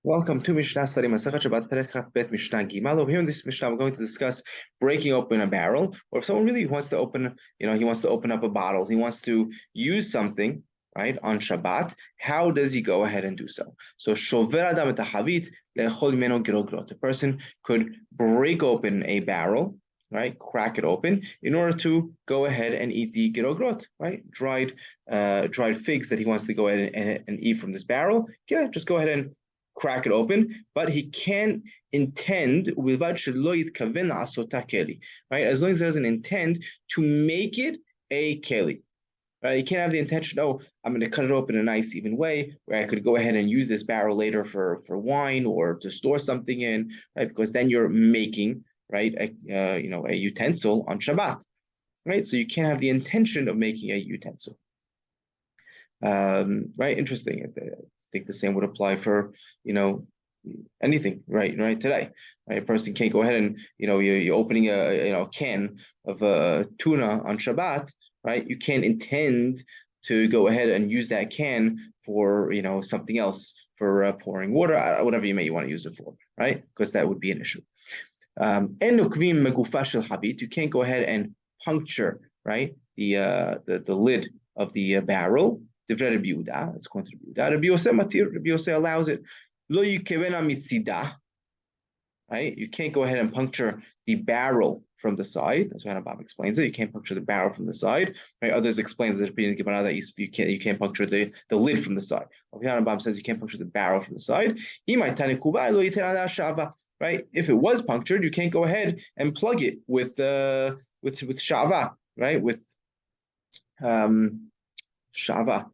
Welcome to Mishna study Masachet Shabbat Perek Chaf Bet Mishnah Gimal. Over here in this Mishnah, we're going to discuss breaking open a barrel, or if someone really wants to open, he wants to open up a bottle, he wants to use something, right, on Shabbat. How does he go ahead and do so? So Shover Adam et Havit le'echol mimeno girogrot. A person could break open a barrel, right, crack it open in order to go ahead and eat the girogrot, right, dried figs that he wants to go ahead and eat from this barrel. Yeah, just go ahead and crack it open, but he can't intend right? As long as he doesn't intend to make it a keli. Right? You can't have the intention, oh, I'm going to cut it open in a nice, even way where I could go ahead and use this barrel later for wine or to store something in, right? Because then you're making, right, a utensil on Shabbat, right? So you can't have the intention of making a utensil. Right? Interesting. I think the same would apply for, anything, right today. Right? A person can't go ahead and, you're opening a can of tuna on Shabbat, right? You can't intend to go ahead and use that can for, something else, for pouring water, whatever you want to use it for, right? Because that would be an issue. You can't go ahead and puncture, right, the lid of the barrel. It's going to be Rabbi Yosef matir. Rabbi Yosef allows it. Lo yikevena mitzida. Right? You can't go ahead and puncture the barrel from the side. That's why Rambam explains it. You can't puncture the barrel from the side. Right? Others explain that you can't puncture the lid from the side. Rambam says you can't puncture the barrel from the side. Right? If it was punctured, you can't go ahead and plug it with shava, right? With shava,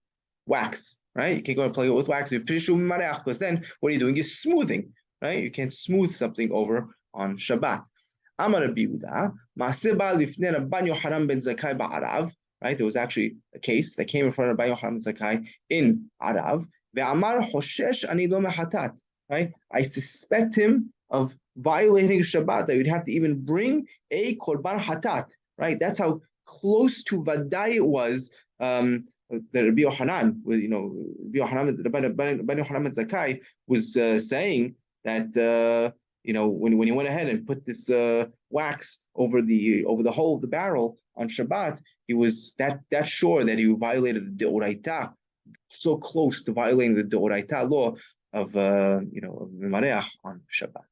wax, right? You can't go and plug it with wax because then what are you doing is smoothing, right? You can't smooth something over on Shabbat. Amar Rabbi Yehuda, Maaseh ba lifnei Rabban Yochanan ben Zakkai ba'arav, right? There was actually a case that came in front of Rabban Yochanan ben Zakkai in Arav. Ve'amar hoshesh ani lo mehatat, right? I suspect him of violating Shabbat, that you'd have to even bring a korban hatat, right? That's how close to Vadai it was. That Rabbi Yochanan, Rabbi Yochanan ben Zakkai was saying that when he went ahead and put this wax over the hole of the barrel on Shabbat, he was that sure that he violated the Deoraita, so close to violating the Deoraita law of Mareach on Shabbat.